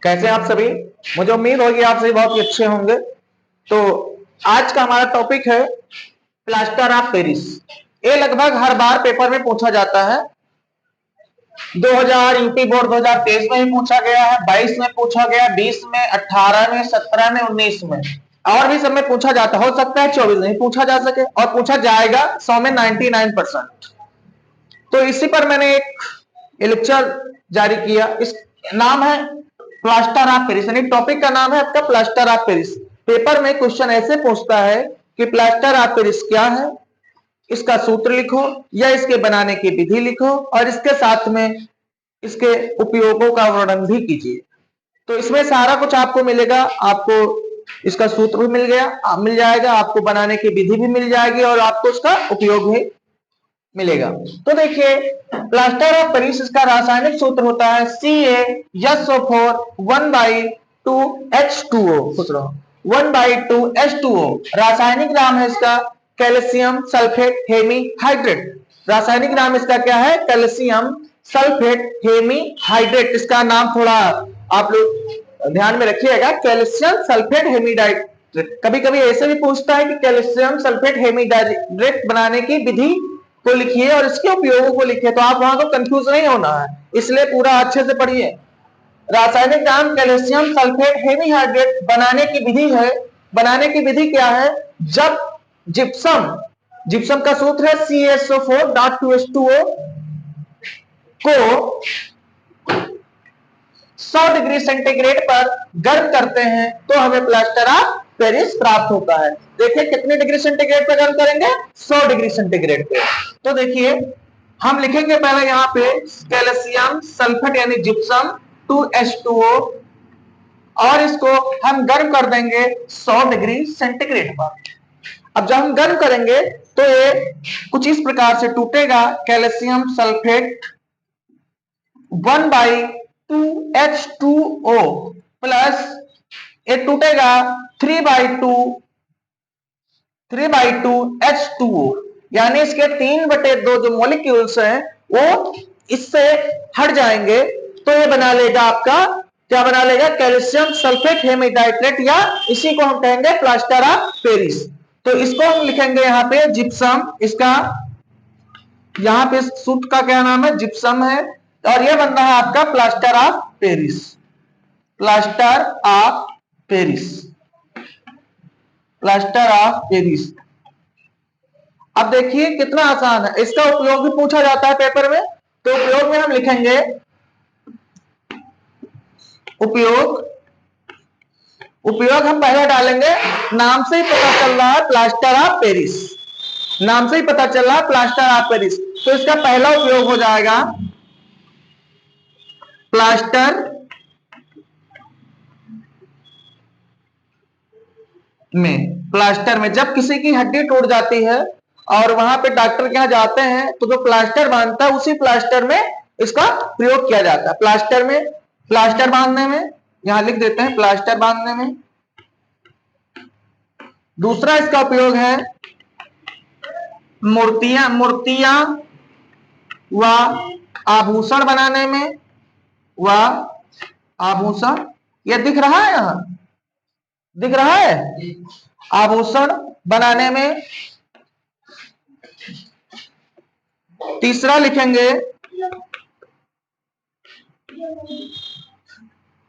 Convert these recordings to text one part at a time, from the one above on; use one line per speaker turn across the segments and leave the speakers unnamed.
कैसे आप सभी? मुझे उम्मीद होगी आप सभी बहुत ही अच्छे होंगे। तो आज का हमारा टॉपिक है प्लास्टर ऑफ पेरिस। ये लगभग हर बार पेपर में पूछा जाता है। 2000 यूपी बोर्ड 2023 में भी पूछा गया है, 22 में पूछा गया, 20 में, 18 में, 17 में, 19 में और भी सब में पूछा जाता। हो सकता है 24 में पूछा जा सके और पूछा जाएगा 100 में 99%। तो इसी पर मैंने एक लेक्चर जारी किया। इस नाम है प्लास्टर ऑफ पेरिस, यानी टॉपिक का नाम है आपका प्लास्टर ऑफ पेरिस। पेपर में क्वेश्चन ऐसे पूछता है कि प्लास्टर ऑफ पेरिस क्या है, इसका सूत्र लिखो या इसके बनाने की विधि लिखो और इसके साथ में इसके उपयोगों का वर्णन भी कीजिए। तो इसमें सारा कुछ आपको मिलेगा। आपको इसका सूत्र भी मिल जाएगा, आपको बनाने की विधि भी मिल जाएगी और आपको इसका उपयोग भी मिलेगा। तो देखिए, प्लास्टर ऑफ पेरिस इसका रासायनिक सूत्र होता है CaSO4 1/2H2O। सोच रहा हूं 1/2H2O। रासायनिक नाम है इसका कैल्शियम सल्फेट हेमीहाइड्रेट। रासायनिक नाम इसका क्या है? Calcium sulphate hemihydrate. इसका नाम थोड़ा आप लोग ध्यान में रखिएगा, कैल्शियम सल्फेट हेमीहाइड्रेट। कभी कभी ऐसे भी पूछता है कि कैल्शियम सल्फेट हेमीहाइड्रेट बनाने की विधि को लिखिए और इसके उपयोगों को लिखिए। तो आप वहां को कंफ्यूज नहीं होना है, इसलिए पूरा अच्छे से पढ़िए। रासायनिक नाम कैल्शियम सल्फेट हेमीहाइड्रेट। बनाने की विधि है, बनाने की विधि क्या है? जब जिप्सम का सूत्र है CaSO4.2H2O को 100 डिग्री सेंटीग्रेड पर गर्म करते हैं तो हमें प्लास्टर ऑफ पेरिस प्राप्त होता है। देखिए कितने डिग्री सेंटीग्रेड पर गर्म करेंगे? 100 डिग्री सेंटीग्रेड पे। तो देखिए हम लिखेंगे पहले यहां पे कैल्शियम सल्फेट यानी जिप्सम 2H2O और इसको हम गर्म कर देंगे 100 डिग्री सेंटीग्रेड पर। अब जब हम गर्म करेंगे तो ये कुछ इस प्रकार से टूटेगा। कैल्शियम सल्फेट 1/2H2O प्लस ये टूटेगा 3/2H2O, यानी इसके 3/2 जो मॉलिक्यूल्स हैं वो इससे हट जाएंगे। तो ये बना लेगा आपका, क्या बना लेगा? कैल्शियम सल्फेट हेमीहाइड्रेट, या इसी को हम कहेंगे प्लास्टर ऑफ पेरिस। तो इसको हम लिखेंगे यहां पे जिप्सम। इसका यहां पे सूत्र का क्या नाम है? जिप्सम है और यह बन रहा है आपका plaster of Paris. Plaster of Paris, plaster of Paris. अब देखिए कितना आसान है। इसका उपयोग भी पूछा जाता है पेपर में। तो उपयोग में हम लिखेंगे उपयोग हम पहले डालेंगे, नाम से ही पता चल रहा है प्लास्टर ऑफ पेरिस, नाम से ही पता चल रहा है प्लास्टर ऑफ पेरिस। तो इसका पहला उपयोग हो जाएगा प्लास्टर में जब किसी की हड्डी टूट जाती है और वहां पे डॉक्टर के यहां जाते हैं तो जो प्लास्टर बांधता है उसी प्लास्टर में इसका प्रयोग किया जाता है। प्लास्टर बांधने में, यहां लिख देते हैं प्लास्टर बांधने में। दूसरा इसका उपयोग है मूर्तियां व आभूषण बनाने में, व आभूषण, यह दिख रहा है, यहां दिख रहा है, आभूषण बनाने में। तीसरा लिखेंगे,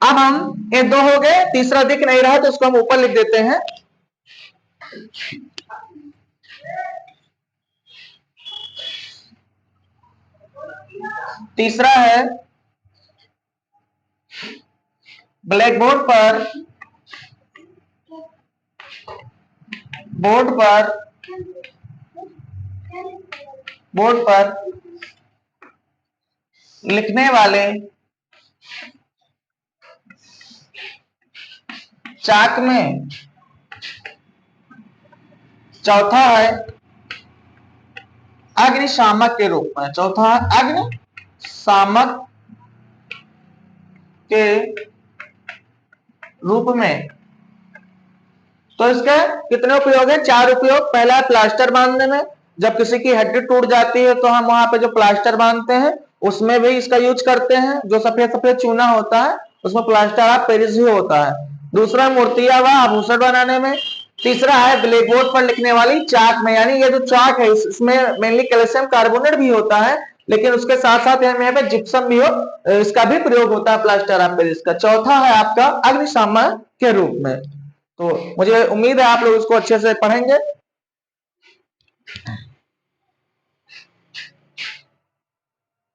अब हम ये दो हो गए, तीसरा दिख नहीं रहा तो उसको हम ऊपर लिख देते हैं। तीसरा है ब्लैक बोर्ड पर लिखने वाले चाक में। चौथा है अग्निशामक के रूप में, चौथा है अग्निशामक के रूप में। तो इसके कितने उपयोग है? 4 उपयोग। पहला है प्लास्टर बांधने में, जब किसी की हड्डी टूट जाती है तो हम वहां पे जो प्लास्टर बांधते हैं उसमें भी इसका यूज करते हैं। जो सफेद सफेद चूना होता है उसमें प्लास्टर ऑफ पेरिस ही होता है। दूसरा मूर्तियां व आभूषण बनाने में। तीसरा है ब्लैक बोर्ड पर लिखने वाली चाक में, यानी ये जो चाक है इसमें मेनली कैल्शियम कार्बोनेट भी होता है, लेकिन उसके साथ साथ यहाँ पे जिप्सम भी हो, इसका भी प्रयोग होता है प्लास्टर ऑफ पेरिस का। चौथा है आपका अग्निशामक के रूप में। तो मुझे उम्मीद है आप लोग इसको अच्छे से पढ़ेंगे।